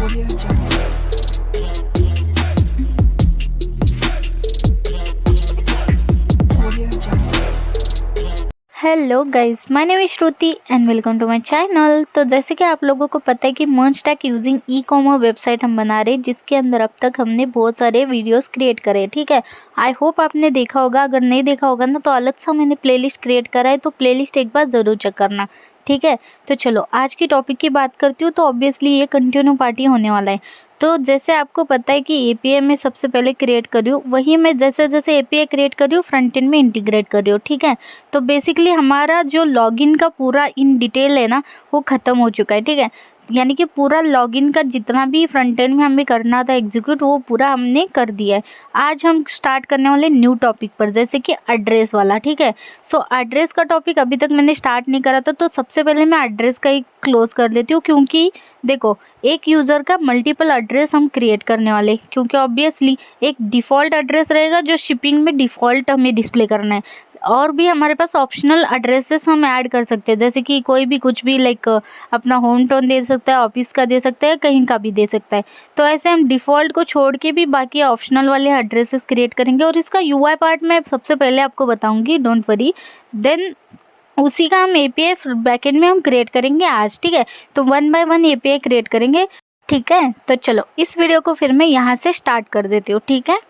Audio Jungle. Audio Jungle. Hello guys, my name is Shruti and welcome to my channel. तो जैसे कि आप लोगों को पता है कि मर्जटैग यूजिंग ई कॉमर्स वेबसाइट हम बना रहे हैं, जिसके अंदर अब तक हमने बहुत सारे वीडियोस क्रिएट करे, ठीक है। आई होप आपने देखा होगा, अगर नहीं देखा होगा ना तो अलग सा मैंने प्लेलिस्ट क्रिएट करा है, तो प्लेलिस्ट एक बार ज़रूर चेक करना, ठीक है। तो चलो आज की टॉपिक की बात करती हूँ। तो ऑब्वियसली ये कंटिन्यू पार्टी होने वाला है। तो जैसे आपको पता है कि एपीआई में सबसे पहले क्रिएट करी हूँ, वही मैं जैसे जैसे एपीआई क्रिएट करी हूँ फ्रंट एंड में इंटीग्रेट करी हूँ, ठीक है। तो बेसिकली हमारा जो लॉगिन का पूरा इन डिटेल है ना, वो ख़त्म हो चुका है, ठीक है। यानी कि पूरा लॉगिन का जितना भी फ्रंट एंड में हमें करना था एग्जीक्यूट, वो पूरा हमने कर दिया है। आज हम स्टार्ट करने वाले न्यू टॉपिक पर, जैसे कि एड्रेस वाला, ठीक है। सो एड्रेस का टॉपिक अभी तक मैंने स्टार्ट नहीं करा था, तो सबसे पहले मैं एड्रेस का ही क्लोज कर लेती हूँ, क्योंकि देखो एक यूज़र का मल्टीपल एड्रेस हम क्रिएट करने वाले, क्योंकि ऑब्वियसली एक डिफ़ॉल्ट एड्रेस रहेगा जो शिपिंग में डिफ़ॉल्ट हमें डिस्प्ले करना है, और भी हमारे पास ऑप्शनल एड्रेसेस हम ऐड कर सकते हैं, जैसे कि कोई भी कुछ भी लाइक अपना होम टाउन दे सकता है, ऑफिस का दे सकता है, कहीं का भी दे सकता है। तो ऐसे हम डिफ़ॉल्ट को छोड़ के भी बाकी ऑप्शनल वाले एड्रेसेस क्रिएट करेंगे, और इसका यूआई पार्ट मैं सबसे पहले आपको बताऊंगी, डोंट वरी। देन उसी का हम एपीआई बैकएंड में हम क्रिएट करेंगे आज, ठीक है। तो one by one API create करेंगे, ठीक है। तो चलो इस वीडियो को फिर मैं यहाँ से स्टार्ट कर देती हूँ, ठीक है।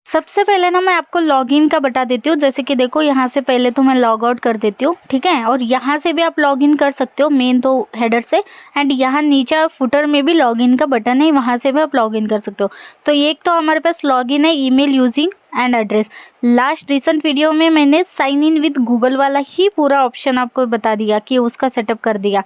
सबसे पहले ना मैं आपको लॉगिन का बता देती हूँ। जैसे कि देखो यहाँ से पहले तो मैं लॉग आउट कर देती हूँ, ठीक है। और यहाँ से भी आप लॉगिन कर सकते हो, मेन तो हेडर से, एंड यहाँ नीचे फुटर में भी लॉगिन का बटन है, वहाँ से भी आप लॉगिन कर सकते हो। तो एक तो हमारे पास लॉगिन है email using and address. Last recent video में मैंने साइन इन विद गूगल वाला ही पूरा ऑप्शन आपको बता दिया कि उसका सेटअप कर दिया।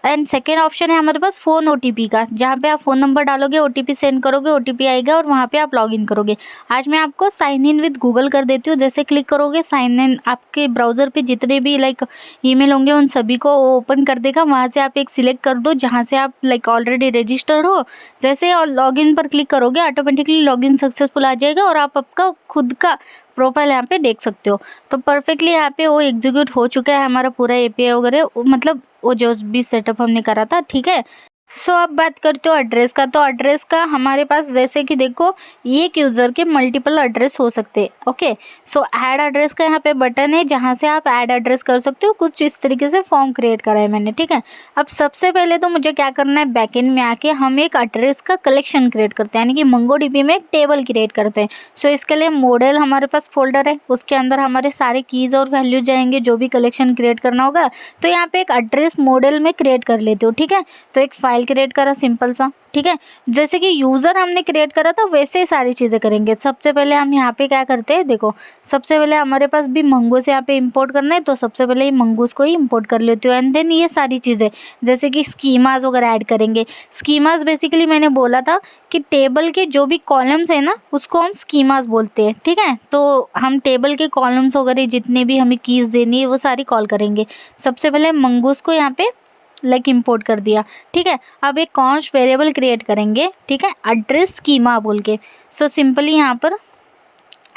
एंड सेकेंड ऑप्शन है हमारे पास फ़ोन ओटीपी का, जहाँ पे आप फ़ोन नंबर डालोगे, ओटीपी सेंड करोगे, ओटीपी आएगा और वहाँ पे आप लॉगिन करोगे। आज मैं आपको साइन इन विद गूगल कर देती हूँ। जैसे क्लिक करोगे साइन इन, आपके ब्राउज़र पे जितने भी लाइक ईमेल होंगे उन सभी को ओपन कर देगा। वहाँ से आप एक सिलेक्ट कर दो जहाँ से आप लाइक ऑलरेडी रजिस्टर्ड हो। जैसे और लॉगिन पर क्लिक करोगे ऑटोमेटिकली लॉगिन सक्सेसफुल आ जाएगा, और आप आपका खुद का प्रोफाइल यहाँ पे देख सकते हो। तो परफेक्टली यहाँ पे वो एग्जीक्यूट हो चुका है हमारा पूरा एपीआई वगैरह, मतलब वो जो भी सेटअप हमने करा था, ठीक है। सो अब बात करते हो एड्रेस का। तो एड्रेस का हमारे पास जैसे कि देखो एक यूज़र के मल्टीपल एड्रेस हो सकते हैं, ओके। सो ऐड एड्रेस का यहाँ पे बटन है, जहाँ से आप ऐड एड्रेस कर सकते हो। कुछ इस तरीके से फॉर्म क्रिएट करा है मैंने, ठीक है। अब सबसे पहले तो मुझे क्या करना है, बैकएंड में आके हम एक एड्रेस का कलेक्शन क्रिएट करते हैं, यानी कि मंगोडीबी में एक टेबल क्रिएट करते हैं। सो इसके लिए मॉडल हमारे पास फोल्डर है, उसके अंदर हमारे सारे कीज़ और वैल्यू जाएंगे जो भी कलेक्शन क्रिएट करना होगा। तो यहाँ पे एक एड्रेस मॉडल में क्रिएट कर लेते हो, ठीक है। तो एक फाइल क्रिएट करा सिंपल सा, ठीक है। जैसे कि यूज़र हमने क्रिएट करा था वैसे ही सारी चीज़ें करेंगे। सबसे पहले हम यहाँ पे क्या करते हैं, देखो सबसे पहले हमारे पास भी मंगूस यहाँ पे इंपोर्ट करना है, तो सबसे पहले ये मंगूस को ही इंपोर्ट कर लेती हूँ। एंड देन ये सारी चीज़ें जैसे कि स्कीमाज वगैरह ऐड करेंगे। स्कीमाज बेसिकली मैंने बोला था कि टेबल के जो भी कॉलम्स है ना, उसको हम स्कीमाज बोलते हैं, ठीक है। तो हम टेबल के कॉलम्स वगैरह जितने भी हमें कीज़ देनी है वो सारी कॉल करेंगे। सबसे पहले मंगूस को यहाँ पे लाइक इंपोर्ट कर दिया, ठीक है। अब एक कॉन्स्ट वेरिएबल क्रिएट करेंगे, ठीक है, एड्रेस स्कीमा बोल के। सो सिंपली यहाँ पर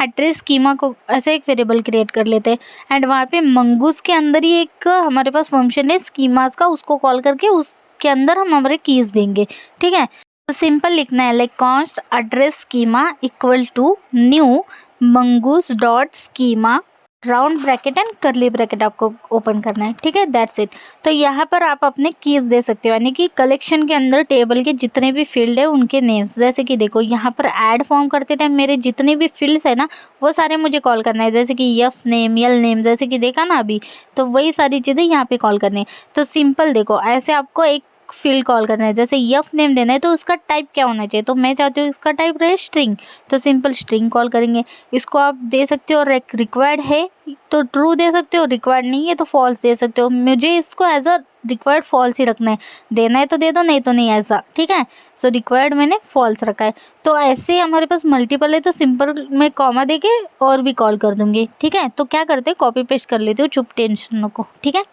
एड्रेस स्कीमा को ऐसे एक वेरिएबल क्रिएट कर लेते हैं, एंड वहाँ पे मंगूस के अंदर ही एक हमारे पास फंक्शन है स्कीमास का, उसको कॉल करके उसके अंदर हम हमारे कीज़ देंगे, ठीक है। तो सिंपल लिखना है like const address schema equal to new mongoose dot schema round bracket and curly bracket आपको ओपन करना है, ठीक है। That's it. तो यहाँ पर आप अपने कीज़ दे सकते हो, यानी कि कलेक्शन के अंदर टेबल के जितने भी फील्ड है उनके नेम्स। जैसे कि देखो यहाँ पर ऐड फॉर्म करते टाइम मेरे जितने भी फील्ड्स है ना, वो सारे मुझे कॉल करना है, जैसे कि एफ नेम, यल नेम, जैसे कि देखा ना अभी, तो वही सारी चीज़ें यहाँ पे कॉल करनी है। तो सिंपल देखो ऐसे आपको एक फील्ड कॉल करना है, जैसे एफ नेम देना है तो उसका टाइप क्या होना चाहिए, तो मैं चाहती हूँ इसका टाइप रहे स्ट्रिंग, तो सिंपल स्ट्रिंग कॉल करेंगे। इसको आप दे सकते हो रिक्वायर्ड है तो ट्रू दे सकते हो, रिक्वायर्ड नहीं है तो फॉल्स दे सकते हो। मुझे इसको एज अ रिक्वायर्ड फॉल्स ही रखना है, देना है तो दे दो, नहीं तो नहीं, ऐसा, ठीक है। सो रिक्वायर्ड मैंने फॉल्स रखा है। तो ऐसे हमारे पास मल्टीपल है तो सिंपल मैं कॉमा दे के और भी कॉल कर दूंगी, ठीक है। तो क्या करते हैं, कॉपी पेस्ट कर लेते हो, चुप टेंशन को, ठीक है।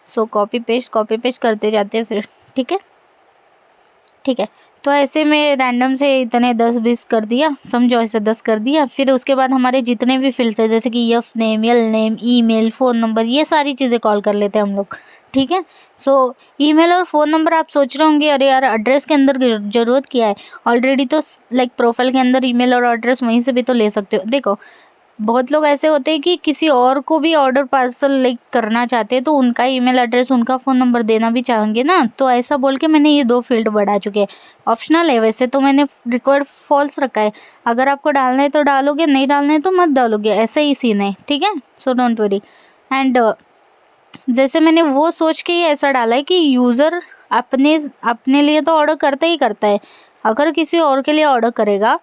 सो कॉपी पेस्ट करते जाते हैं फिर, ठीक है, ठीक है। तो ऐसे में रैंडम से इतने 10-20 कर दिया, समझो ऐसे 10 कर दिया। फिर उसके बाद हमारे जितने भी फील्ड्स है, जैसे कि एफ नेम, यल नेम, ईमेल, फ़ोन नंबर, ये सारी चीज़ें कॉल कर लेते हैं हम लोग, ठीक है। सो ईमेल और फ़ोन नंबर आप सोच रहे होंगे अरे यार एड्रेस के अंदर ज़रूरत क्या है, ऑलरेडी तो लाइक प्रोफाइल के अंदर ईमेल और एड्रेस वहीं से भी तो ले सकते हो। देखो बहुत लोग ऐसे होते हैं कि किसी और को भी ऑर्डर पार्सल लाइक करना चाहते हैं तो उनका ईमेल एड्रेस उनका फ़ोन नंबर देना भी चाहेंगे ना, तो ऐसा बोल के मैंने ये 2 फील्ड बढ़ा चुके हैं। ऑप्शनल है वैसे तो, मैंने रिक्वायर्ड फॉल्स रखा है, अगर आपको डालना है तो डालोगे, नहीं डालना है तो मत डालोगे, ऐसा ही सीन है, ठीक है। So don't worry. एंड जैसे मैंने वो सोच के ही ऐसा डाला है कि यूज़र अपने अपने लिए तो ऑर्डर करता ही करता है, अगर किसी और के लिए ऑर्डर करेगा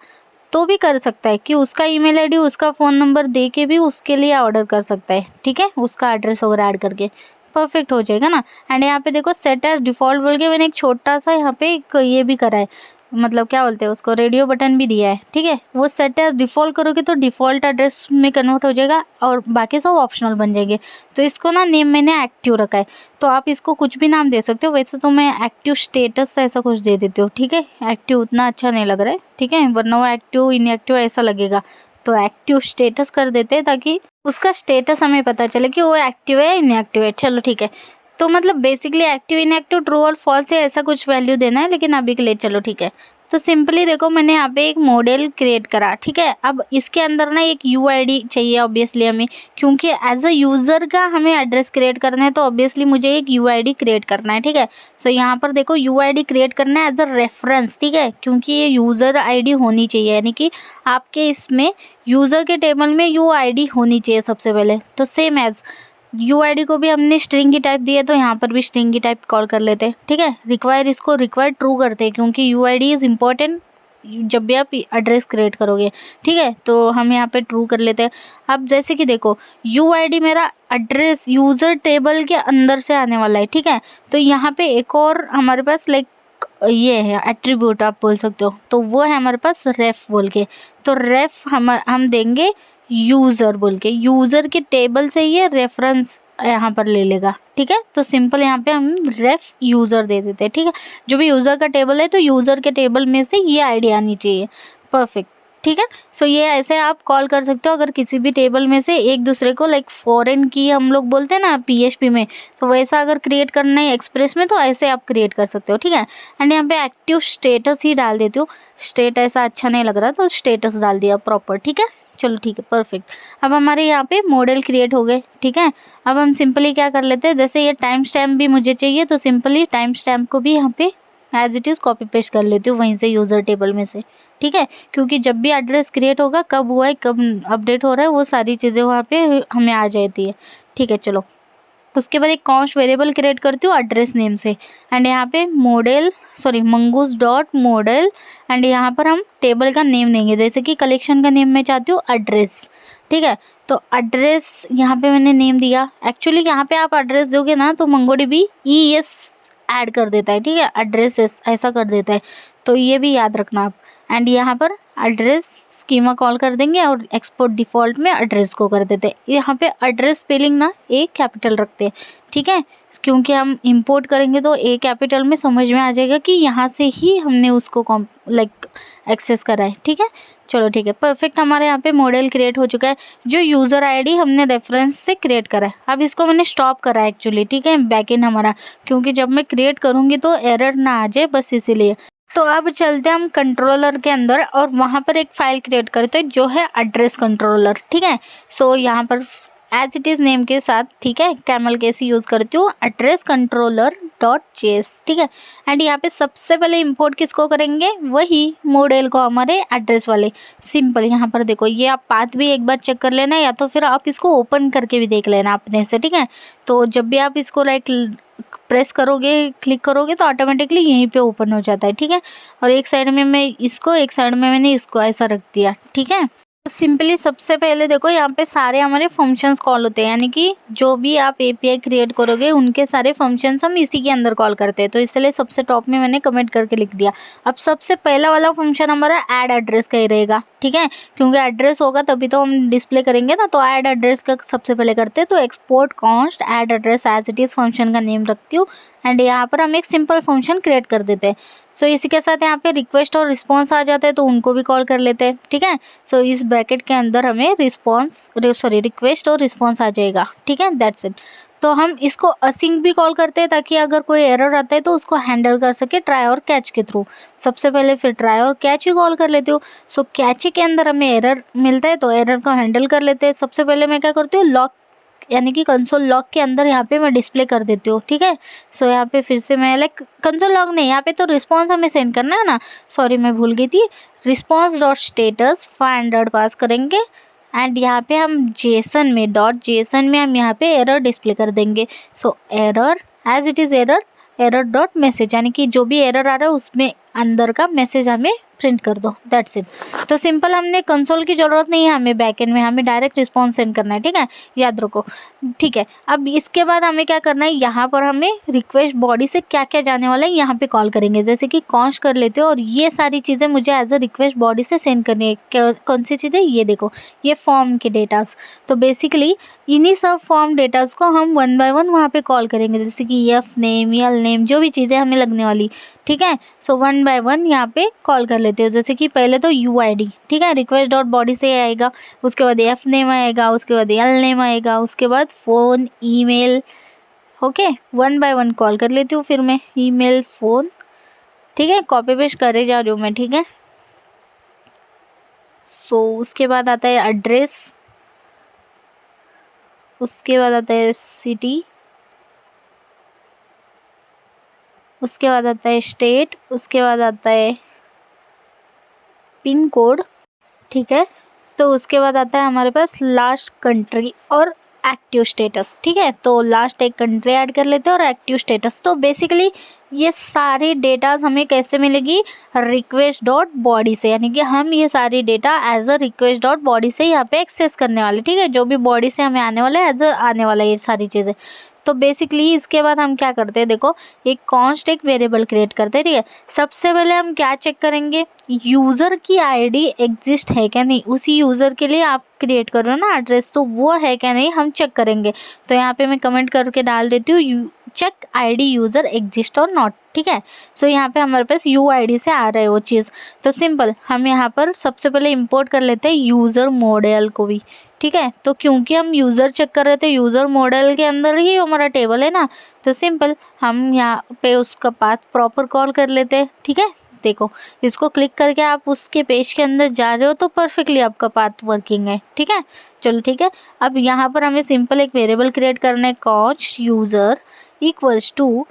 तो भी कर सकता है कि उसका ईमेल आईडी उसका फ़ोन नंबर दे के भी उसके लिए ऑर्डर कर सकता है, ठीक है, उसका एड्रेस वगैरह ऐड करके परफेक्ट हो जाएगा ना। एंड यहाँ पे देखो सेट एज डिफ़ॉल्ट बोल के मैंने एक छोटा सा यहाँ पे एक ये भी करा है, मतलब क्या बोलते हैं उसको, रेडियो बटन भी दिया है, ठीक है। वो सेट एज डिफ़ॉल्ट करोगे तो डिफ़ॉल्ट एड्रेस में कन्वर्ट हो जाएगा और बाकी सब ऑप्शनल बन जाएंगे। तो इसको ना नेम मैंने एक्टिव रखा है, तो आप इसको कुछ भी नाम दे सकते हो, वैसे तो मैं एक्टिव स्टेटस ऐसा कुछ दे देती हूँ, ठीक है। एक्टिव उतना अच्छा नहीं लग रहा है, ठीक है, वरना वो एक्टिव इनएक्टिव ऐसा लगेगा, तो एक्टिव स्टेटस कर देते हैं ताकि उसका स्टेटस हमें पता चले कि वो एक्टिव है या इनएक्टिव है। चलो ठीक है, तो मतलब बेसिकली एक्टिव इनएक्टिव ट्रू और फॉल्स है ऐसा कुछ वैल्यू देना है, लेकिन अभी के लिए चलो ठीक है। तो सिंपली देखो मैंने यहाँ पे एक मॉडल क्रिएट करा, ठीक है। अब इसके अंदर ना एक यूआईडी चाहिए ऑब्वियसली हमें, क्योंकि एज अ यूज़र का हमें एड्रेस क्रिएट करना है तो ऑब्वियसली मुझे एक यूआईडी क्रिएट करना है, ठीक है। सो यहाँ पर देखो यूआईडी क्रिएट करना है एज अ रेफरेंस, ठीक है, क्योंकि ये यूज़र आईडी होनी चाहिए, यानी कि आपके इसमें यूज़र के टेबल में यूआईडी होनी चाहिए सबसे पहले। तो सेम एज यूआईडी को भी हमने स्ट्रिंग की टाइप दी है तो यहाँ पर भी स्ट्रिंग की टाइप कॉल कर लेते हैं, ठीक है। रिक्वायर इसको रिक्वायर ट्रू करते हैं क्योंकि यूआईडी इज़ इम्पॉर्टेंट जब भी आप एड्रेस क्रिएट करोगे, ठीक है। तो हम यहाँ पे ट्रू कर लेते हैं। अब जैसे कि देखो यूआईडी मेरा एड्रेस यूज़र टेबल के अंदर से आने वाला है, ठीक है। तो यहाँ पे एक और हमारे पास लाइक ये है एट्रीब्यूट आप बोल सकते हो, तो वो है हमारे पास रेफ बोल के। तो रेफ हम देंगे यूज़र बोल के, यूज़र के टेबल से ये रेफरेंस यहाँ पर ले लेगा, ठीक है। तो सिंपल यहाँ पे हम रेफ यूज़र दे देते हैं, ठीक है। जो भी यूज़र का टेबल है तो यूज़र के टेबल में से ये आईडी आनी चाहिए, परफेक्ट, ठीक है। सो ये ऐसे आप कॉल कर सकते हो अगर किसी भी टेबल में से एक दूसरे को, लाइक फॉरेन की हम लोग बोलते हैं ना पीएचपी में, तो वैसा अगर क्रिएट करना है एक्सप्रेस में तो ऐसे आप क्रिएट कर सकते हो, ठीक है। एंड यहाँ पे एक्टिव स्टेटस ही डाल देती हूँ, स्टेट ऐसा अच्छा नहीं लग रहा तो स्टेटस डाल दिया प्रॉपर, ठीक है। चलो ठीक है, परफेक्ट। अब हमारे यहाँ पे मॉडल क्रिएट हो गए, ठीक है। अब हम सिंपली क्या कर लेते हैं, जैसे ये टाइम स्टैम्प भी मुझे चाहिए तो सिंपली टाइम स्टैम्प को भी यहाँ पे as it is copy paste कर लेती हूँ वहीं से यूज़र टेबल में से, ठीक है। क्योंकि जब भी एड्रेस क्रिएट होगा, कब हुआ है कब अपडेट हो रहा है, वो सारी चीज़ें वहाँ पे हमें आ जाती है, ठीक है। चलो उसके बाद एक कॉन्स्ट वेरिएबल क्रिएट करती हूँ एड्रेस नेम से, एंड यहाँ पे मंगूस डॉट मॉडल, एंड यहाँ पर हम टेबल का नेम देंगे, जैसे कि कलेक्शन का नेम मैं चाहती हूँ एड्रेस, ठीक है। तो एड्रेस यहाँ पे मैंने नेम दिया, एक्चुअली यहाँ पे आप एड्रेस दोगे ना तो मंगोडीबी ES ऐड कर देता है, ठीक है, एड्रेस ऐसा कर देता है, तो ये भी याद रखना आप। एंड यहाँ पर एड्रेस स्कीमा कॉल कर देंगे और एक्सपोर्ट डिफ़ॉल्ट में एड्रेस को कर देते हैं। यहाँ पे एड्रेस स्पेलिंग ना ए कैपिटल रखते हैं, ठीक है, क्योंकि हम इंपोर्ट करेंगे तो ए कैपिटल में समझ में आ जाएगा कि यहाँ से ही हमने उसको लाइक एक्सेस करा है, ठीक है। चलो ठीक है, परफेक्ट। हमारे यहाँ पे मॉडल क्रिएट हो चुका है, जो यूज़र आईडी हमने रेफरेंस से क्रिएट करा है। अब इसको मैंने स्टॉप करा है एक्चुअली, ठीक है, बैकएंड हमारा, क्योंकि जब मैं क्रिएट करूँगी तो एरर ना आ जाए, बस इसीलिए। तो अब चलते हैं हम कंट्रोलर के अंदर और वहाँ पर एक फ़ाइल क्रिएट करते हैं जो है एड्रेस कंट्रोलर, ठीक है। सो यहाँ पर एज इट इज़ नेम के साथ, ठीक है, कैमल केसी यूज़ करती हूँ, एड्रेस कंट्रोलर .js, ठीक है। एंड यहाँ पे सबसे पहले इंपोर्ट किसको करेंगे, वही मॉडल को, हमारे एड्रेस वाले। सिंपल यहाँ पर देखो, ये आप पाथ भी एक बार चेक कर लेना, या तो फिर आप इसको ओपन करके भी देख लेना अपने से, ठीक है। तो जब भी आप इसको लाइक प्रेस करोगे, क्लिक करोगे तो ऑटोमेटिकली यहीं पे ओपन हो जाता है, ठीक है। और एक साइड में मैं इसको, एक साइड में मैंने इसको ऐसा रख दिया, ठीक है। सिंपली सबसे पहले देखो यहाँ पे सारे हमारे फंक्शंस कॉल होते हैं, यानी कि जो भी आप एपीआई क्रिएट करोगे उनके सारे फंक्शंस हम इसी के अंदर कॉल करते हैं, तो इसलिए सबसे टॉप में मैंने कमेंट करके लिख दिया। अब सबसे पहला वाला फंक्शन हमारा ऐड एड्रेस का ही रहेगा, ठीक है, क्योंकि एड्रेस होगा तभी तो हम डिस्प्ले करेंगे ना, तो ऐड एड्रेस का सबसे पहले करते हैं। तो export const add address as it is function का नेम रखती हूँ, एंड यहाँ पर हम एक सिंपल फंक्शन क्रिएट कर देते हैं। सो इसी के साथ यहाँ पे रिक्वेस्ट और रिस्पॉन्स आ जाते हैं, तो उनको भी कॉल कर लेते हैं, ठीक है। सो इस ब्रैकेट के अंदर हमें रिक्वेस्ट और रिस्पॉन्स आ जाएगा, ठीक है, दैट्स इट। तो हम इसको असिंक भी कॉल करते हैं ताकि अगर कोई एरर आता है तो उसको हैंडल कर सके ट्राई और कैच के थ्रू। सबसे पहले फिर ट्राई और कैच ही कॉल कर लेती हूँ। सो कैच के अंदर हमें एरर मिलता है तो एरर को हैंडल कर लेते हैं। सबसे पहले मैं क्या करती हूँ, लॉक यानी कि कंसोल लॉग के अंदर यहाँ पे मैं डिस्प्ले कर देती हूँ, ठीक है। सो यहाँ पे फिर से मैं लाइक कंसोल लॉग नहीं, यहाँ पे तो रिस्पॉन्स हमें सेंड करना है ना, सॉरी मैं भूल गई थी। रिस्पॉन्स डॉट स्टेटस 500 पास करेंगे एंड यहाँ पे हम जेसन में .json में हम यहाँ पे एरर डिस्प्ले कर देंगे। So error as it is error dot message, यानी कि जो भी एरर आ रहा है उसमें अंदर का मैसेज हमें प्रिंट कर दो, दैट्स इट। तो सिंपल, हमने कंसोल की ज़रूरत नहीं है हमें बैकएंड में, हमें डायरेक्ट रिस्पॉन्स सेंड करना है, ठीक है, याद रखो, ठीक है। अब इसके बाद हमें क्या करना है, यहाँ पर हमें रिक्वेस्ट बॉडी से क्या क्या जाने वाला है यहाँ पे कॉल करेंगे, जैसे कि कॉन्स्ट कर लेते हो और ये सारी चीज़ें मुझे एज अ रिक्वेस्ट बॉडी से सेंड करनी है। कौन सी चीज़ें, ये देखो, ये फॉर्म के डेटास। तो बेसिकली इन्हीं सब फॉर्म डेटास को हम 1 बाय 1 वहाँ पे कॉल करेंगे, जैसे कि एफ नेम, यल नेम, जो भी चीज़ें हमें लगने वाली, ठीक है। सो 1 बाय 1 यहाँ पे कॉल कर लेते हो। जैसे कि पहले तो UID, ठीक है, रिक्वेस्ट डॉट बॉडी से आएगा, उसके बाद एफ नेम आएगा, उसके बाद यल नेम आएगा, उसके बाद phone, email, okay. 1 by 1 call कर लेती हूँ फिर मैं, ईमेल, फ़ोन, ठीक है, कॉपी पेस्ट करे जा रही हूँ मैं, ठीक है। सो उसके बाद आता है एड्रेस, उसके बाद आता है सिटी, उसके बाद आता है स्टेट, उसके बाद आता है पिन कोड, ठीक है। तो उसके बाद आता है हमारे पास लास्ट कंट्री और एक्टिव स्टेटस, ठीक है। तो लास्ट एक कंट्री ऐड कर लेते हैं और एक्टिव स्टेटस। तो बेसिकली ये सारे डेटाज हमें कैसे मिलेगी, रिक्वेस्ट डॉट बॉडी से, यानी कि हम ये सारी data as a request dot body से यहाँ पे एक्सेस करने वाले, ठीक है। जो भी बॉडी से हमें आने वाला है एज अ आने वाला है ये सारी चीज़ें। तो बेसिकली इसके बाद हम क्या करते हैं, देखो, एक कॉन्स्ट एक वेरिएबल क्रिएट करते हैं, ठीक है। सबसे पहले हम क्या चेक करेंगे, यूज़र की आईडी एग्जिस्ट है क्या नहीं, उसी यूज़र के लिए आप क्रिएट कर रहे हो ना एड्रेस, तो वो है क्या नहीं हम चेक करेंगे। तो यहाँ पे मैं कमेंट करके डाल देती हूँ, चेक आईडी यूज़र एग्जिस्ट और नॉट, ठीक है। सो यहाँ पे हमारे पास UID से आ रहा है वो चीज़। तो सिंपल, हम यहाँ पर सबसे पहले इंपोर्ट कर लेते हैं यूज़र मॉडल को भी, ठीक है। तो क्योंकि हम यूज़र चेक कर रहे थे, यूज़र मॉडल के अंदर ही हमारा टेबल है ना, तो सिंपल हम यहाँ पे उसका पाथ प्रॉपर कॉल कर लेते हैं, ठीक है। देखो, इसको क्लिक करके आप उसके पेज के अंदर जा रहे हो तो परफेक्टली आपका पाथ वर्किंग है, ठीक है। चलो ठीक है। अब यहाँ पर हमें सिंपल एक वेरिएबल क्रिएट करना है, कॉस्ट यूज़र इक्वल्स टू,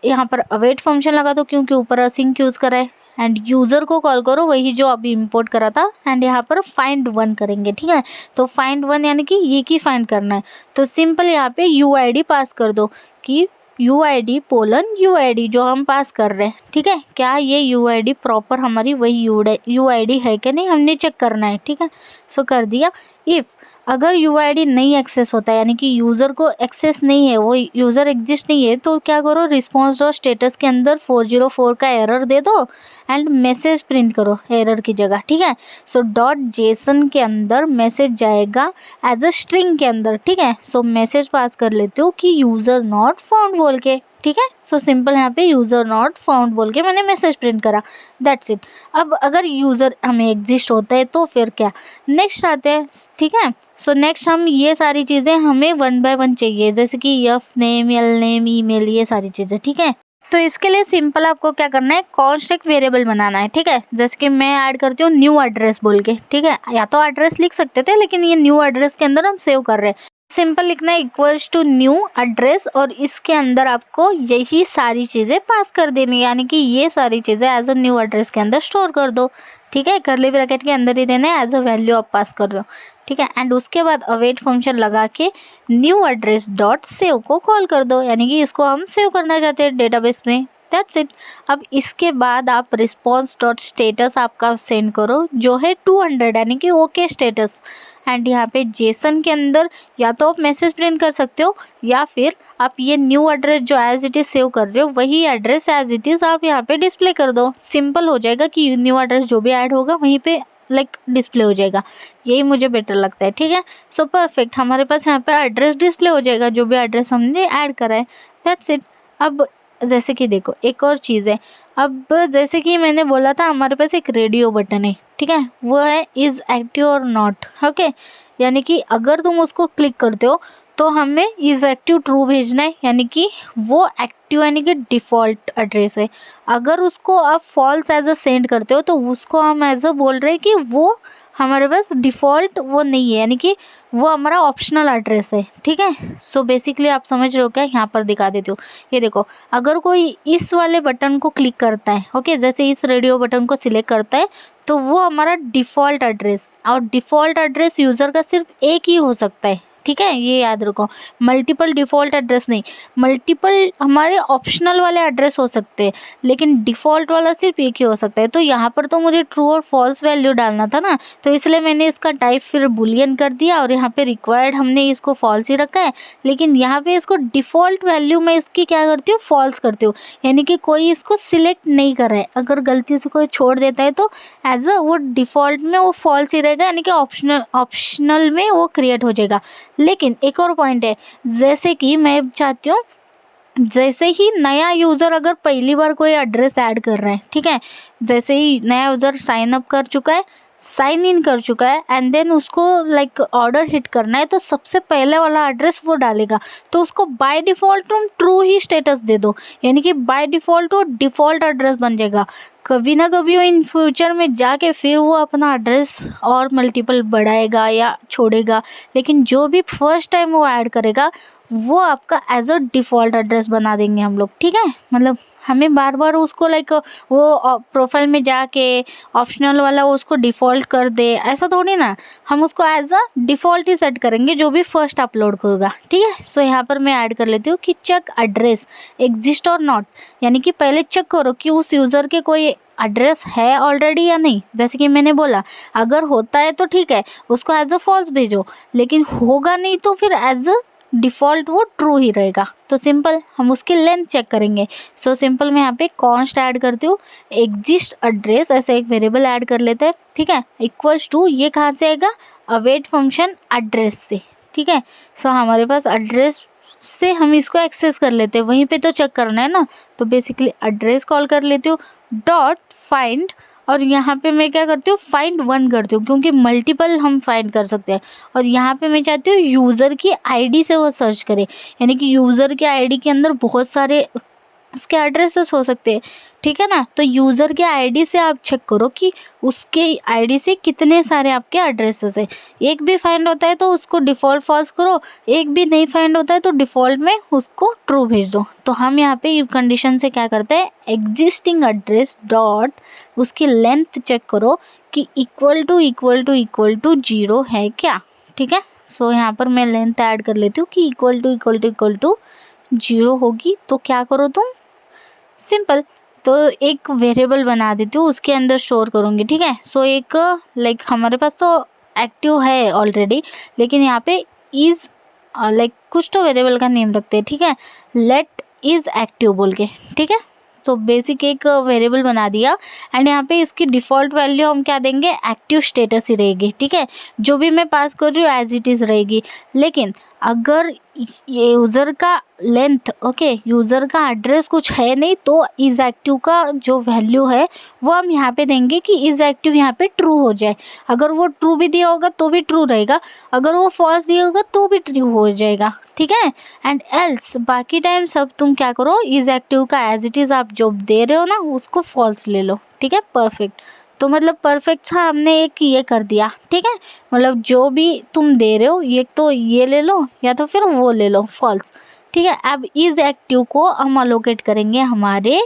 यहाँ पर अवेट फंक्शन लगा दो क्योंकि ऊपर असिंक यूज़ करा है, एंड यूज़र को कॉल करो वही जो अभी इंपोर्ट करा था, एंड यहाँ पर फाइंड 1 करेंगे, ठीक है। तो फाइंड 1 यानी कि ये की फाइंड करना है। तो सिंपल यहाँ पे UID पास कर दो कि UID पोलन UID जो हम पास कर रहे हैं, ठीक है। क्या ये UID प्रॉपर हमारी वही UID है कि नहीं, हमने चेक करना है, ठीक है। सो कर दिया। इफ़ अगर UID नहीं एक्सेस होता है, यानी कि यूज़र को एक्सेस नहीं है, वो यूज़र एग्जिस्ट नहीं है, तो क्या करो, रिस्पॉन्स डॉट स्टेटस के अंदर 404 का एरर दे दो एंड मैसेज प्रिंट करो एरर की जगह, ठीक है। सो .json के अंदर मैसेज जाएगा एज अ स्ट्रिंग के अंदर, ठीक है। सो मैसेज पास कर लेते हो कि यूज़र नॉट फाउंड बोल के, ठीक है। सो सिंपल यहाँ पे यूज़र नॉट फाउंड बोल के मैंने मैसेज प्रिंट करा, दैट्स इट। अब अगर यूज़र हमें एग्जिस्ट होता है तो फिर क्या, नेक्स्ट आते हैं, ठीक है। सो नेक्स्ट हम ये सारी चीज़ें हमें 1 बाय 1 चाहिए, जैसे कि एफ नेम, यल नेम, ईमेल, ये सारी चीज़ें, ठीक है। तो इसके लिए सिंपल आपको क्या करना है, कॉन्स्ट एक वेरिएबल बनाना है, ठीक है। जैसे कि मैं ऐड करती हूँ न्यू एड्रेस बोल के, ठीक है। या तो एड्रेस लिख सकते थे, लेकिन ये न्यू एड्रेस के अंदर हम सेव कर रहे हैं। सिंपल लिखना है इक्वल्स टू न्यू एड्रेस, और इसके अंदर आपको यही सारी चीज़ें पास कर देनी है, यानी कि ये सारी चीज़ें एज अ न्यू एड्रेस के अंदर स्टोर कर दो, ठीक है। कर्ली ब्रैकेट के अंदर ही देना है, एज अ वैल्यू आप पास कर रहे हो, ठीक है। एंड उसके बाद अवेट फंक्शन लगा के न्यू एड्रेस डॉट सेव को कॉल कर दो, यानी कि इसको हम सेव करना चाहते हैं डेटाबेस में, दैट्स इट। अब इसके बाद आप रिस्पॉन्स डॉट स्टेटस आपका सेंड करो जो है 200, यानी कि ओके स्टेटस। एंड यहाँ पे जेसन के अंदर या तो आप मैसेज प्रिंट कर सकते हो, या फिर आप ये न्यू एड्रेस जो एज इट इज़ सेव कर रहे हो वही एड्रेस एज इट इज़ आप यहाँ पे डिस्प्ले कर दो। सिंपल हो जाएगा कि न्यू एड्रेस जो भी ऐड होगा वहीं पे लाइक डिस्प्ले हो जाएगा, यही मुझे बेटर लगता है, ठीक है। सो परफेक्ट, हमारे पास यहाँ पे एड्रेस डिस्प्ले हो जाएगा जो भी एड्रेस हमने ऐड करा है, दैट्स इट। अब जैसे कि देखो, एक और चीज़ है, अब जैसे कि मैंने बोला था हमारे पास एक रेडियो बटन है, ठीक है, वो है इज़ एक्टिव और नॉट, ओके। यानी कि अगर तुम उसको क्लिक करते हो तो हमें इज एक्टिव ट्रू भेजना है, यानी कि वो एक्टिव यानी कि डिफ़ॉल्ट एड्रेस है। अगर उसको आप फॉल्स एज अ सेंड करते हो तो उसको हम एज अ बोल रहे हैं कि वो हमारे पास डिफ़ॉल्ट वो नहीं है, यानी कि वो हमारा ऑप्शनल एड्रेस है। ठीक है, सो बेसिकली आप समझ रहे हो क्या? यहाँ पर दिखा देती हूँ। ये देखो, अगर कोई इस वाले बटन को क्लिक करता है, ओके, जैसे इस रेडियो बटन को सिलेक्ट करता है, तो वो हमारा डिफ़ॉल्ट एड्रेस, और डिफ़ॉल्ट एड्रेस यूज़र का सिर्फ एक ही हो सकता है। ठीक है, ये याद रखो, मल्टीपल डिफ़ॉल्ट एड्रेस नहीं। मल्टीपल हमारे ऑप्शनल वाले एड्रेस हो सकते हैं, लेकिन डिफ़ॉल्ट वाला सिर्फ एक ही हो सकता है। तो यहाँ पर तो मुझे ट्रू और फॉल्स वैल्यू डालना था ना, तो इसलिए मैंने इसका टाइप फिर बुलियन कर दिया, और यहाँ पे रिक्वायर्ड हमने इसको फॉल्स ही रखा है। लेकिन यहाँ पे इसको डिफ़ॉल्ट वैल्यू मैं इसकी क्या करती हूँ, फॉल्स करती हूँ, यानी कि कोई इसको सिलेक्ट नहीं कर रहा है। अगर गलती से कोई छोड़ देता है तो एज अ वो डिफ़ॉल्ट में वो फॉल्स ही रहेगा, यानी कि ऑप्शनल में वो क्रिएट हो जाएगा। लेकिन एक और पॉइंट है, जैसे कि मैं चाहती हूँ, जैसे ही नया यूज़र अगर पहली बार कोई एड्रेस ऐड कर रहा है, ठीक है, जैसे ही नया यूज़र साइन अप कर चुका है, साइन इन कर चुका है, एंड देन उसको लाइक ऑर्डर हिट करना है, तो सबसे पहले वाला एड्रेस वो डालेगा। तो उसको बाय डिफ़ॉल्ट तुम ट्रू ही स्टेटस दे दो, यानी कि बाय डिफ़ॉल्ट वो डिफ़ॉल्ट एड्रेस बन जाएगा। कभी ना कभी वो इन फ्यूचर में जाके फिर वो अपना एड्रेस और मल्टीपल बढ़ाएगा या छोड़ेगा, लेकिन जो भी फर्स्ट टाइम वो ऐड करेगा वो आपका एज अ डिफ़ॉल्ट एड्रेस बना देंगे हम लोग। ठीक है, मतलब हमें बार बार उसको लाइक वो प्रोफाइल में जाके ऑप्शनल वाला वो उसको डिफ़ॉल्ट कर दे, ऐसा थोड़ी ना। हम उसको एज अ डिफ़ॉल्ट ही सेट करेंगे जो भी फर्स्ट अपलोड होगा। ठीक है, सो यहाँ पर मैं ऐड कर लेती हूँ कि चेक एड्रेस एग्जिस्ट और नॉट, यानी कि पहले चेक करो कि उस यूज़र के कोई एड्रेस है ऑलरेडी या नहीं। जैसे कि मैंने बोला, अगर होता है तो ठीक है, उसको एज अ फॉल्स भेजो, लेकिन होगा नहीं तो फिर एज अ डिफ़ॉल्ट वो ट्रू ही रहेगा। तो सिंपल हम उसकी लेंथ चेक करेंगे। सो सिंपल मैं यहाँ पे कॉन्स्ट ऐड करती हूँ, एग्जिस्ट एड्रेस ऐसे एक वेरिएबल ऐड कर लेते हैं। ठीक है, इक्वल्स टू, ये कहाँ से आएगा, अवेट फंक्शन एड्रेस से। ठीक है, सो हमारे पास एड्रेस से हम इसको एक्सेस कर लेते हैं, वहीं पे तो चेक करना है ना। तो बेसिकली एड्रेस कॉल कर लेती हूँ, डॉट फाइंड, और यहाँ पे मैं क्या करती हूँ, फाइंड वन करती हूँ, क्योंकि मल्टीपल हम फाइंड कर सकते हैं। और यहाँ पे मैं चाहती हूँ यूज़र की आईडी से वो सर्च करे, यानी कि यूज़र के आईडी के अंदर बहुत सारे उसके एड्रेसेस हो सकते हैं। ठीक है ना, तो यूज़र के आईडी से आप चेक करो कि उसके आईडी से कितने सारे आपके एड्रेसेस हैं। एक भी फाइंड होता है तो उसको डिफ़ॉल्ट फॉल्स करो, एक भी नहीं फाइंड होता है तो डिफ़ॉल्ट में उसको ट्रू भेज दो। तो हम यहाँ पे इफ कंडीशन से क्या करते हैं, एग्जिस्टिंग एड्रेस डॉट उसकी लेंथ चेक करो कि इक्वल टू 0 है क्या। ठीक है, सो यहाँ पर मैं लेंथ ऐड कर लेती हूँ कि इक्वल टू 0 होगी। तो क्या करो तुम, सिंपल, तो एक वेरिएबल बना देती हूँ, उसके अंदर स्टोर करूँगी। ठीक है, सो एक लाइक हमारे पास तो एक्टिव है ऑलरेडी, लेकिन यहाँ पे इज़ लाइक कुछ तो वेरिएबल का नेम रखते हैं। ठीक है, लेट इज़ एक्टिव बोल के। ठीक है, तो बेसिक एक वेरिएबल बना दिया, एंड यहाँ पे इसकी डिफ़ॉल्ट वैल्यू हम क्या देंगे, एक्टिव स्टेटस ही रहेगी। ठीक है, जो भी मैं पास कर रही हूँ एज इट इज़ रहेगी। लेकिन अगर ये यूज़र का लेंथ, ओके, यूज़र का एड्रेस कुछ है नहीं, तो इज़ एक्टिव का जो वैल्यू है वो हम यहाँ पे देंगे कि इज़ एक्टिव यहाँ पे ट्रू हो जाए। अगर वो ट्रू भी दिया होगा तो भी ट्रू रहेगा, अगर वो फॉल्स दिया होगा तो भी ट्रू हो जाएगा। ठीक है, एंड एल्स बाकी टाइम सब तुम क्या करो, इज़ एक्टिव का एज इट इज़ आप जो दे रहे हो ना उसको फॉल्स ले लो। ठीक है, परफेक्ट। तो मतलब परफेक्ट सा हमने एक ये कर दिया। ठीक है, मतलब जो भी तुम दे रहे हो, ये तो ये ले लो या तो फिर वो ले लो फॉल्स। ठीक है, अब इज़ एक्टिव को हम अलोकेट करेंगे हमारे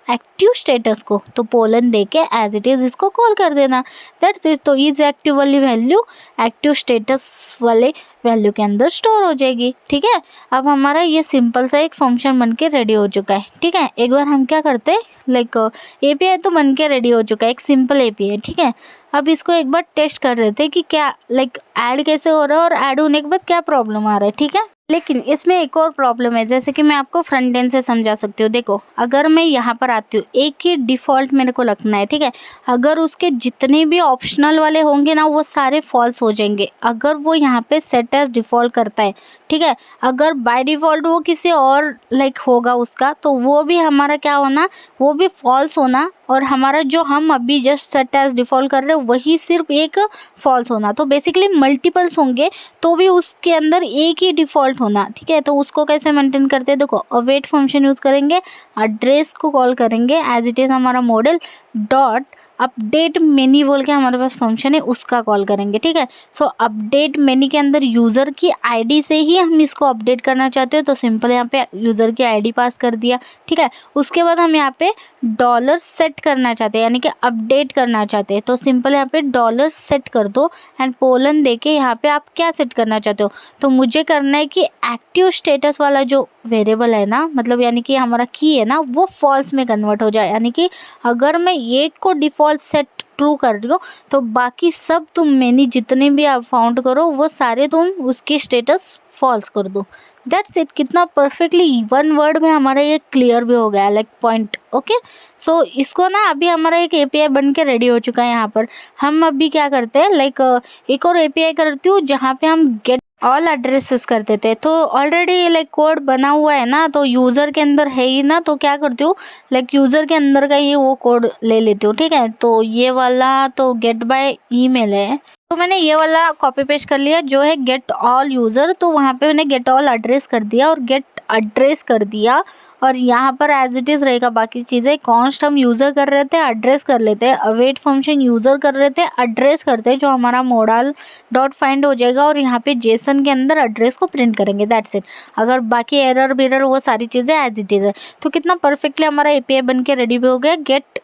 एक्टिव स्टेटस को, तो पोलन दे के एज इट इज़ इसको कॉल कर देना, दैट्स इट। तो इज़ एक्टिव वाली वैल्यू एक्टिव स्टेटस वाले वैल्यू के अंदर स्टोर हो जाएगी। ठीक है, अब हमारा ये सिंपल सा एक फंक्शन बन के रेडी हो चुका है। ठीक है, एक बार हम क्या करते हैं, लाइक एपीआई तो बन के रेडी हो चुका है, एक सिंपल एपीआई। ठीक है, अब इसको एक बार टेस्ट कर रहे थे कि क्या लाइक ऐड कैसे हो रहा है और ऐड होने के बाद क्या प्रॉब्लम आ रहा है। ठीक है, लेकिन इसमें एक और प्रॉब्लम है, जैसे कि मैं आपको फ्रंट एंड से समझा सकती हूँ। देखो, अगर मैं यहाँ पर आती हूँ, एक ही डिफ़ॉल्ट मेरे को रखना है। ठीक है, अगर उसके जितने भी ऑप्शनल वाले होंगे ना वो सारे फॉल्स हो जाएंगे। अगर वो यहाँ पे सेट सेट एज डिफ़ॉल्ट करता है, ठीक है। अगर बाय डिफ़ॉल्ट वो किसी और लाइक होगा उसका, तो वो भी हमारा क्या होना, वो भी फॉल्स होना, और हमारा जो हम अभी जस्ट सेट एज डिफ़ॉल्ट कर रहे हैं वही सिर्फ एक फॉल्स होना। तो बेसिकली मल्टीपल्स होंगे तो भी उसके अंदर एक ही डिफ़ॉल्ट होना, ठीक है। तो उसको कैसे मेंटेन करते हैं, देखो अवेट फंक्शन यूज़ करेंगे, एड्रेस को कॉल करेंगे एज इट इज़ हमारा मॉडल, डॉट अपडेट मेनी बोल के हमारे पास फंक्शन है उसका कॉल करेंगे, ठीक है। सो अपडेट मेनी के अंदर यूज़र की आईडी से ही हम इसको अपडेट करना चाहते हो, तो सिंपल यहाँ पे यूज़र की आईडी पास कर दिया, ठीक है। उसके बाद हम यहाँ पे डॉलर सेट करना चाहते हैं, यानी कि अपडेट करना चाहते हैं, तो सिंपल यहाँ पे डॉलर सेट कर दो एंड कोलन दे के यहाँ पे आप क्या सेट करना चाहते हो। तो मुझे करना है कि एक्टिव स्टेटस वाला जो वेरिएबल है ना, मतलब यानी कि हमारा की है ना, वो फॉल्स में कन्वर्ट हो जाए, यानी कि अगर मैं एक को डिफ़ॉल्ट सेट ट्रू कर रही हो तो बाकी सब तुम मेनी जितने भी आप फाउंड करो वो सारे तुम उसकी स्टेटस फॉल्स कर दो। That's it. कितना परफेक्टली वन वर्ड में हमारा ये क्लियर भी हो गया, लाइक पॉइंट। ओके, सो इसको ना अभी हमारा एक एपीआई बन के रेडी हो चुका है। यहाँ पर हम अभी क्या करते हैं, लाइक एक और एपीआई करती हूँ जहाँ पे हम गेट ऑल एड्रेसेस कर देते हैं। तो ऑलरेडी लाइक कोड बना हुआ है ना, तो यूज़र के अंदर है ही ना, तो क्या करती हूँ, लाइक यूज़र के अंदर का ही वो कोड ले लेती हूँ, ठीक है। तो ये वाला तो गेट बाय ईमेल है, तो मैंने ये वाला कॉपी पेस्ट कर लिया जो है गेट ऑल यूज़र, तो वहाँ पे मैंने गेट ऑल एड्रेस कर दिया और गेट एड्रेस कर दिया, और यहाँ पर एज इट इज़ रहेगा बाकी चीज़ें। कॉन्स्ट हम यूज़र कर रहे थे, एड्रेस कर लेते हैं, अवेट फंक्शन यूज़र कर रहे थे, एड्रेस करते हैं, जो हमारा मॉडल डॉट फाइंड हो जाएगा, और यहाँ पे जेसन के अंदर एड्रेस को प्रिंट करेंगे, दैट्स इट। अगर बाकी एरर बेरर वो सारी चीज़ें एज इट इज़ है। तो कितना परफेक्टली हमारा एपीआई बन के रेडी भी हो गया गेट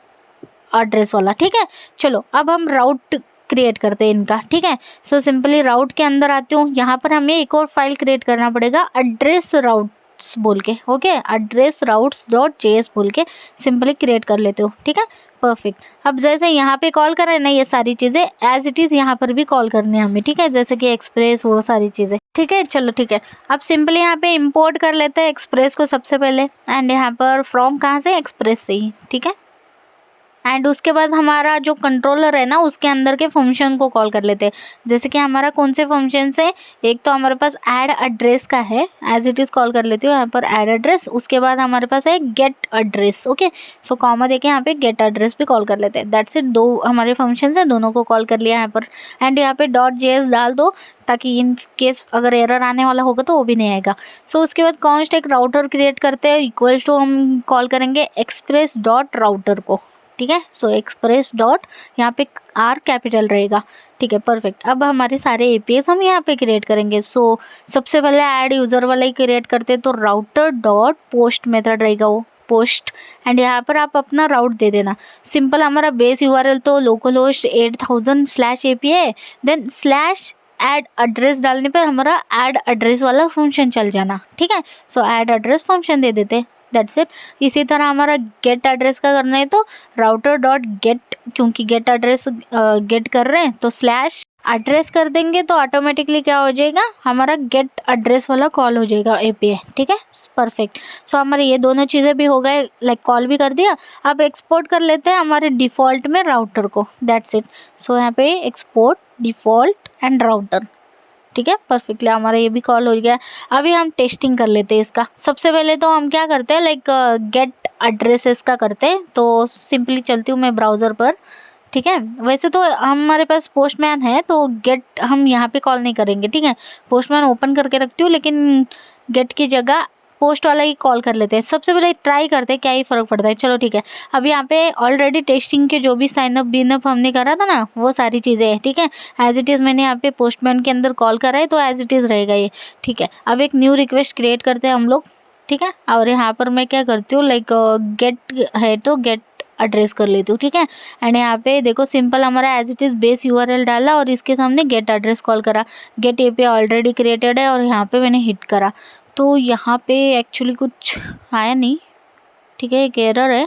एड्रेस वाला, ठीक है। चलो अब हम राउट क्रिएट करते हैं इनका, ठीक है। सो सिंपली राउट के अंदर आती हूँ, यहाँ पर हमें एक और फाइल क्रिएट करना पड़ेगा एड्रेस राउट्स बोल के, okay, address routes dot JS बोल के सिंपली क्रिएट कर लेते हो, ठीक है, परफेक्ट। अब जैसे यहाँ पे कॉल कर रहे हैं ना, ये सारी चीज़ें एज इट इज़ यहाँ पर भी कॉल करनी है हमें, ठीक है, जैसे कि एक्सप्रेस वो सारी चीज़ें, ठीक है। चलो ठीक है, अब सिंपली यहाँ पे इंपोर्ट कर लेते हैं एक्सप्रेस को सबसे पहले, एंड यहाँ पर फ्रॉम कहाँ से, एक्सप्रेस से ही, ठीक है। एंड उसके बाद हमारा जो कंट्रोलर है ना उसके अंदर के फंक्शन को कॉल कर लेते हैं, जैसे कि हमारा कौन से फंक्शन है, एक तो हमारे पास ऐड एड्रेस का है, एज इट इज़ कॉल कर लेती हूँ यहाँ पर ऐड एड्रेस। उसके बाद हमारे पास है get address, okay. So comma देके यहाँ पे गेट एड्रेस भी कॉल कर लेते हैं, दैट्स इट। दो हमारे फंक्शन है, दोनों को कॉल कर लिया यहाँ पर, एंड यहाँ पे डॉट जेएस डाल दो ताकि इन केस अगर एरर आने वाला होगा तो वो भी नहीं आएगा। सो उसके बाद कॉन्स्ट एक राउटर क्रिएट करते हैं, इक्वल्स टू हम कॉल करेंगे एक्सप्रेस डॉट राउटर को, ठीक है। सो एक्सप्रेस डॉट यहाँ पे आर कैपिटल रहेगा, ठीक है, परफेक्ट। अब हमारे सारे एपीआईज हम यहाँ पे क्रिएट करेंगे। सो सबसे पहले ऐड यूज़र वाला ही क्रिएट करते हैं, तो राउटर डॉट पोस्ट मेथड रहेगा वो पोस्ट, एंड यहाँ पर आप अपना राउट दे देना। सिंपल हमारा बेस यूआरएल तो local host 8000/API, then slash add address डालने पर हमारा ऐड एड्रेस वाला फंक्शन चल जाना, ठीक है। सो ऐड एड्रेस फंक्शन दे देते, दैट्स इट। इसी तरह हमारा गेट एड्रेस का करना है, तो राउटर डॉट गेट, क्योंकि गेट एड्रेस गेट कर रहे हैं तो स्लैश एड्रेस कर देंगे, तो ऑटोमेटिकली क्या हो जाएगा, हमारा गेट एड्रेस वाला कॉल हो जाएगा एपीआई, ठीक है, परफेक्ट। सो हमारे ये दोनों चीज़ें भी हो गए, लाइक कॉल भी कर दिया। अब एक्सपोर्ट कर लेते हैं हमारे डिफ़ॉल्ट में राउटर को, दैट्स इट। सो यहाँ पे एक्सपोर्ट डिफ़ॉल्ट एंड राउटर, ठीक है, परफेक्टली हमारा ये भी कॉल हो गया। अभी हम टेस्टिंग कर लेते हैं इसका। सबसे पहले तो हम क्या करते हैं, लाइक गेट एड्रेसेस का करते हैं, तो सिंपली चलती हूँ मैं ब्राउज़र पर, ठीक है। वैसे तो हमारे पास पोस्टमैन है तो गेट हम यहाँ पे कॉल नहीं करेंगे, ठीक है। पोस्टमैन ओपन करके रखती हूँ, लेकिन गेट की जगह पोस्ट वाला ही कॉल कर लेते हैं। सबसे पहले ट्राई करते हैं क्या ही फ़र्क पड़ता है, चलो ठीक है। अब यहाँ पे ऑलरेडी टेस्टिंग के जो भी साइनअप बिनअप हमने करा था ना, वो सारी चीज़ें हैं, ठीक है। एज इट इज़ मैंने यहाँ पे पोस्टमैन के अंदर कॉल करा है, तो एज इट इज़ रहेगा ये, ठीक है। अब एक न्यू रिक्वेस्ट क्रिएट करते हैं हम लोग, ठीक है। और यहाँ पर मैं क्या करती हूँ, लाइक गेट है तो गेट एड्रेस कर लेती हूँ, ठीक है। एंड यहाँ पे देखो सिंपल हमारा as it is base URL डाला और इसके सामने गेट एड्रेस कॉल करा, गेट एपीआई ऑलरेडी क्रिएटेड है और यहाँ पे मैंने हिट करा, तो यहाँ पे एक्चुअली कुछ आया नहीं, ठीक है, एक एरर है,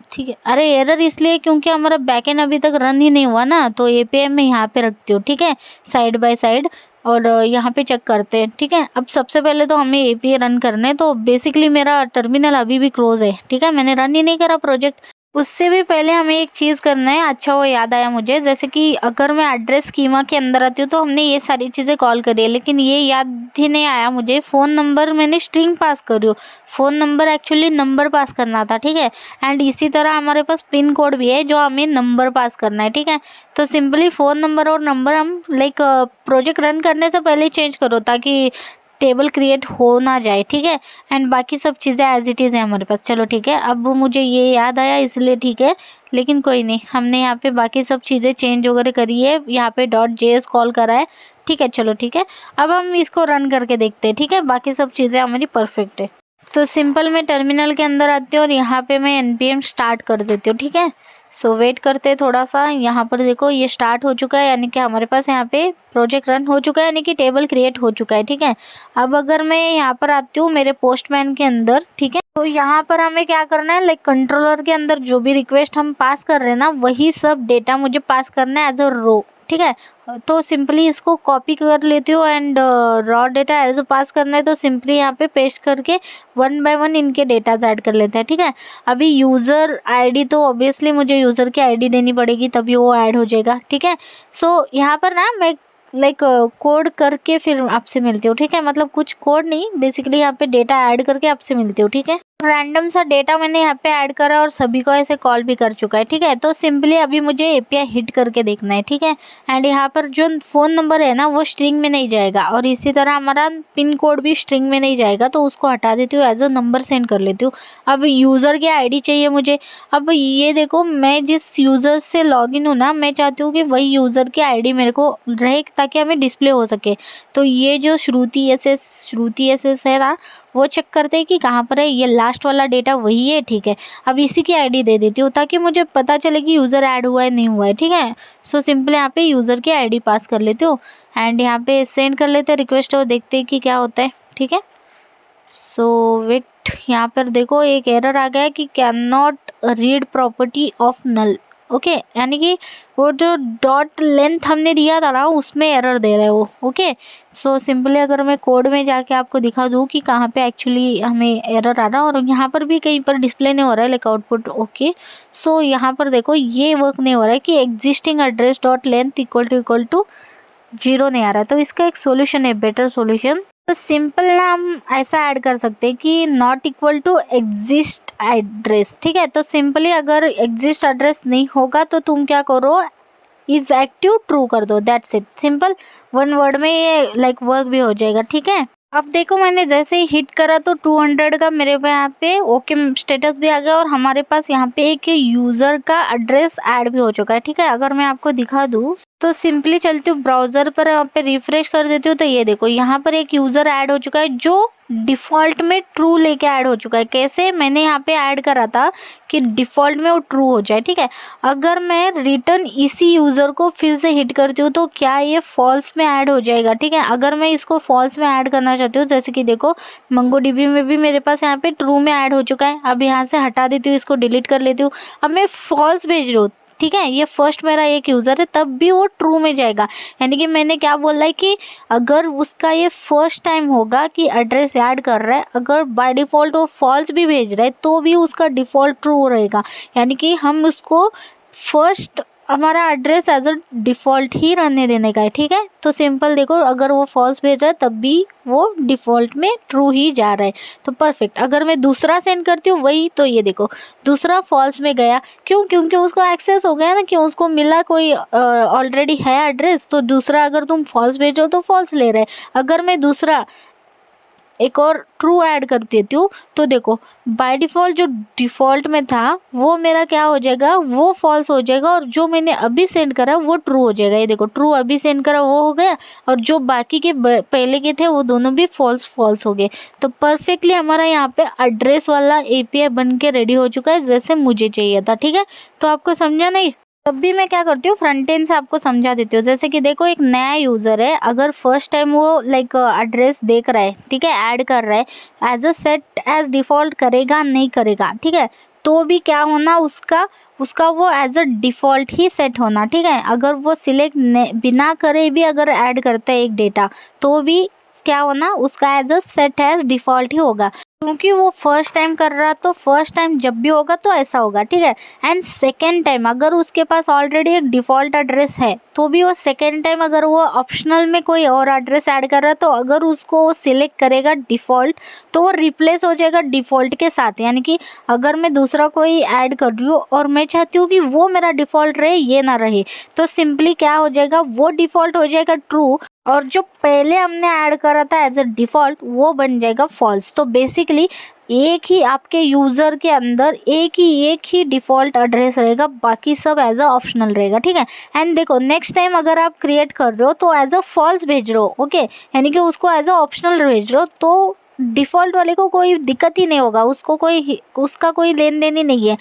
ठीक है। अरे एरर इसलिए क्योंकि हमारा बैकएंड अभी तक रन ही नहीं हुआ ना, तो एपीआई मैं यहाँ पे रखती हूँ, ठीक है, साइड बाय साइड, और यहाँ पे चेक करते हैं, ठीक है। अब सबसे पहले तो हमें एपीआई रन करना है, तो बेसिकली मेरा टर्मिनल अभी भी क्लोज है, ठीक है, मैंने रन ही नहीं करा प्रोजेक्ट। उससे भी पहले हमें एक चीज़ करना है। अच्छा वो याद आया मुझे, जैसे कि अगर मैं एड्रेस स्कीमा के अंदर आती हूँ तो हमने ये सारी चीज़ें कॉल करी है, लेकिन ये याद ही नहीं आया मुझे, फ़ोन नंबर मैंने स्ट्रिंग पास करी हो, फ़ोन नंबर एक्चुअली नंबर पास करना था, ठीक है। एंड इसी तरह हमारे पास पिन कोड भी है जो हमें नंबर पास करना है, ठीक है। तो सिंपली फ़ोन नंबर और नंबर हम लाइक प्रोजेक्ट रन करने से पहले चेंज करो ताकि टेबल क्रिएट हो ना जाए, ठीक है। एंड बाकी सब चीज़ें एज इट इज़ है हमारे पास। चलो ठीक है, अब मुझे ये याद आया इसलिए ठीक है, लेकिन कोई नहीं, हमने यहाँ पे बाकी सब चीज़ें चेंज वगैरह करी है, यहाँ पे .js कॉल करा है, ठीक है। चलो ठीक है, अब हम इसको रन करके देखते हैं, ठीक है। बाकी सब चीज़ें हमारी परफेक्ट है। तो सिंपल मैं टर्मिनल के अंदर आती हूँ और यहाँ पे मैं npm स्टार्ट कर देती हूँ, ठीक है। सो वेट करते हैं थोड़ा सा। यहाँ पर देखो ये स्टार्ट हो चुका है, यानी कि हमारे पास यहाँ पे प्रोजेक्ट रन हो चुका है, यानी कि टेबल क्रिएट हो चुका है, ठीक है। अब अगर मैं यहाँ पर आती हूँ मेरे पोस्टमैन के अंदर, ठीक है, तो यहाँ पर हमें क्या करना है, लाइक कंट्रोलर के अंदर जो भी रिक्वेस्ट हम पास कर रहे हैं ना, वही सब डेटा मुझे पास करना है एज अ रो, ठीक है। तो सिंपली इसको कॉपी कर लेती हूँ एंड रॉ डेटा एज पास करना है तो सिंपली यहाँ पे पेस्ट करके 1 बाय 1 इनके डेटा ऐड कर लेते हैं, ठीक है। अभी यूज़र आईडी तो ऑब्वियसली मुझे यूज़र की आईडी देनी पड़ेगी तभी वो ऐड हो जाएगा, ठीक है। सो यहाँ पर ना मैं लाइक कोड करके फिर आपसे मिलती हूँ, ठीक है। मतलब कुछ कोड नहीं, बेसिकली यहाँ पे डेटा ऐड करके आपसे मिलती हूँ, ठीक है। रैंडम सा डेटा मैंने यहाँ पे ऐड करा और सभी को ऐसे कॉल भी कर चुका है, ठीक है। तो सिंपली अभी मुझे एपीआई हिट करके देखना है, ठीक है। एंड यहाँ पर जो फ़ोन नंबर है ना वो स्ट्रिंग में नहीं जाएगा और इसी तरह हमारा पिन कोड भी स्ट्रिंग में नहीं जाएगा, तो उसको हटा देती हूँ, एज अ नंबर सेंड कर लेती हूँ। अब यूज़र की आईडी चाहिए मुझे। अब ये देखो, मैं जिस यूज़र से लॉगिन हूँ ना, मैं चाहती हूँ कि वही यूज़र की आईडी मेरे को रहे ताकि हमें डिस्प्ले हो सके। तो ये जो श्रुति एस एस है ना, वो चेक करते हैं कि कहाँ पर है, ये लास्ट वाला डेटा वही है, ठीक है। अब इसी की आईडी दे देती हूँ ताकि मुझे पता चले कि यूज़र ऐड हुआ है नहीं हुआ है, ठीक है। सो सिंपल यहाँ पे यूज़र की आईडी पास कर लेती हूँ एंड यहाँ पे सेंड कर लेते हैं रिक्वेस्ट और देखते हैं कि क्या होता है, ठीक है। सो वेट, यहाँ पर देखो एक एरर आ गया है कि can not read property of null, okay, यानी कि वो जो डॉट लेंथ हमने दिया था ना उसमें एरर दे रहा है वो, ओके। सो सिंपली अगर मैं कोड में जाके आपको दिखा दूँ कि कहाँ पे एक्चुअली हमें एरर आ रहा है, और यहाँ पर भी कहीं पर डिस्प्ले नहीं हो रहा है लाइक आउटपुट, ओके। सो यहाँ पर देखो ये वर्क नहीं हो रहा है कि existing address dot length equal to 0 नहीं आ रहा है। तो इसका एक सोल्यूशन है, बेटर सोल्यूशन। तो सिंपल ना हम ऐसा ऐड कर सकते हैं कि not equal to exist address, ठीक है। तो सिंपली अगर एग्जिस्ट एड्रेस नहीं होगा तो तुम क्या करो, इज एक्टिव ट्रू कर दो, दैट्स इट। सिंपल 1 वर्ड में ये लाइक वर्क भी हो जाएगा, ठीक है। अब देखो मैंने जैसे ही हिट करा तो 200 का मेरे पे यहाँ पे ओके स्टेटस भी आ गया और हमारे पास यहाँ पे एक यूज़र का एड्रेस ऐड भी हो चुका है, ठीक है। अगर मैं आपको दिखा दूँ तो सिंपली चलती हूँ ब्राउज़र पर, यहाँ पे रिफ्रेश कर देती हूँ तो ये देखो यहाँ पर एक यूज़र ऐड हो चुका है जो डिफ़ॉल्ट में ट्रू लेके ऐड हो चुका है। कैसे, मैंने यहाँ पे ऐड करा था कि डिफ़ॉल्ट में वो ट्रू हो जाए, ठीक है। अगर मैं रिटर्न इसी यूज़र को फिर से हिट करती हूँ तो क्या ये फॉल्स में ऐड हो जाएगा, ठीक है। अगर मैं इसको फॉल्स में ऐड करना चाहती हूँ, जैसे कि देखो मंगोडीबी में भी मेरे पास यहाँ पे ट्रू में ऐड हो चुका है। अब यहाँ से हटा देती हूँ, इसको डिलीट कर लेती हूँ। अब मैं फॉल्स भेज रही हूँ, ठीक है। ये फर्स्ट मेरा एक यूज़र है तब भी वो ट्रू में जाएगा, यानी कि मैंने क्या बोला है कि अगर उसका ये फर्स्ट टाइम होगा कि एड्रेस ऐड कर रहा है, अगर बाय डिफ़ॉल्ट वो फॉल्स भी भेज रहा है तो भी उसका डिफ़ॉल्ट ट्रू रहेगा, यानी कि हम उसको फर्स्ट हमारा एड्रेस एज अ डिफ़ॉल्ट ही रहने देने का है, ठीक है। तो सिंपल देखो, अगर वो फॉल्स भेज रहा है तब भी वो डिफ़ॉल्ट में ट्रू ही जा रहा है, तो परफेक्ट। अगर मैं दूसरा सेंड करती हूँ वही, तो ये देखो दूसरा फॉल्स में गया, क्यों, क्योंकि उसको एक्सेस हो गया ना, कि उसको मिला कोई ऑलरेडी है एड्रेस। तो दूसरा अगर तुम फॉल्स भेज रहे हो तो फॉल्स ले रहे हैं। अगर मैं दूसरा एक और ट्रू ऐड कर देती हूँ तो देखो बाय डिफ़ॉल्ट जो डिफ़ॉल्ट में था वो मेरा क्या हो जाएगा, वो फॉल्स हो जाएगा, और जो मैंने अभी सेंड करा वो ट्रू हो जाएगा। ये देखो ट्रू अभी सेंड करा वो हो गया, और जो बाकी के पहले के थे वो दोनों भी फॉल्स हो गए। तो परफेक्टली हमारा यहाँ पे एड्रेस वाला एपीआई बन के रेडी हो चुका है जैसे मुझे चाहिए था, ठीक है। तो आपको समझा नहीं? तब भी मैं क्या करती हूँ, फ्रंट एंड से आपको समझा देती हूँ। जैसे कि देखो एक नया यूज़र है, अगर फर्स्ट टाइम वो लाइक एड्रेस देख रहा है, ठीक है, ऐड कर रहा है, as a set as default करेगा नहीं करेगा, ठीक है, तो भी क्या होना, उसका वो एज अ डिफ़ॉल्ट ही सेट होना, ठीक है। अगर वो सिलेक्ट बिना करे भी अगर ऐड करता है एक डेटा तो भी क्या होना, उसका as a set as default ही होगा। क्योंकि वो फर्स्ट टाइम कर रहा, तो फर्स्ट टाइम जब भी होगा तो ऐसा होगा, ठीक है। एंड सेकेंड टाइम अगर उसके पास ऑलरेडी एक डिफ़ॉल्ट एड्रेस है तो भी वो सेकेंड टाइम अगर वो ऑप्शनल में कोई और एड्रेस ऐड कर रहा है, तो अगर उसको वो सिलेक्ट करेगा डिफ़ॉल्ट, तो वो रिप्लेस हो जाएगा डिफ़ॉल्ट के साथ। यानी कि अगर मैं दूसरा कोई ऐड कर रही हूँ और मैं चाहती हूँ कि वो मेरा डिफ़ॉल्ट रहे, ये ना रहे, तो सिंपली क्या हो जाएगा, वो डिफ़ॉल्ट हो जाएगा ट्रू, और जो पहले हमने ऐड करा था एज अ डिफ़ॉल्ट वो बन जाएगा फॉल्स। तो बेसिकली एक ही आपके यूज़र के अंदर एक ही डिफ़ॉल्ट एड्रेस रहेगा, बाकी सब एज अ ऑप्शनल रहेगा, ठीक है। एंड देखो नेक्स्ट टाइम अगर आप क्रिएट कर रहे हो तो एज अ फॉल्स भेज रहे हो, ओके, यानी कि उसको एज अ ऑप्शनल भेज रहे हो, तो डिफ़ॉल्ट वाले को कोई दिक्कत ही नहीं होगा, उसका कोई लेन देन ही नहीं है,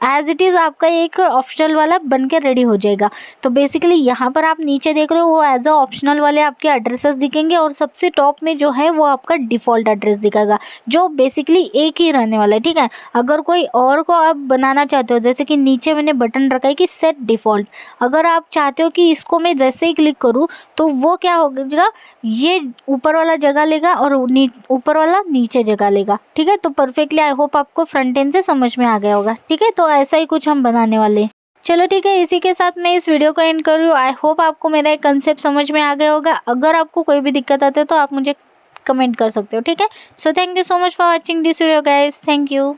एज इट इज़ आपका एक ऑप्शनल वाला बन के रेडी हो जाएगा। तो बेसिकली यहाँ पर आप नीचे देख रहे हो वो एज अ ऑप्शनल वाले आपके एड्रेसेस दिखेंगे, और सबसे टॉप में जो है वो आपका डिफ़ॉल्ट एड्रेस दिखेगा, जो बेसिकली एक ही रहने वाला है, ठीक है। अगर कोई और को आप बनाना चाहते हो, जैसे कि नीचे मैंने बटन रखा है कि सेट डिफ़ॉल्ट, अगर आप चाहते हो कि इसको मैं जैसे ही क्लिक करूँ तो वो क्या होगा, ये ऊपर वाला जगह लेगा और ऊपर वाला नीचे जगह लेगा, ठीक है। तो परफेक्टली आई होप आपको फ्रंट एंड से समझ में आ गया होगा, ठीक है। तो ऐसा ही कुछ हम बनाने वाले हैं। चलो ठीक है, इसी के साथ मैं इस वीडियो को एंड कर रही हूँ। आई होप आपको मेरा एक कंसेप्ट समझ में आ गया होगा। अगर आपको कोई भी दिक्कत आती है तो आप मुझे कमेंट कर सकते हो, ठीक है। So thank you so much for watching this video guys, thank you.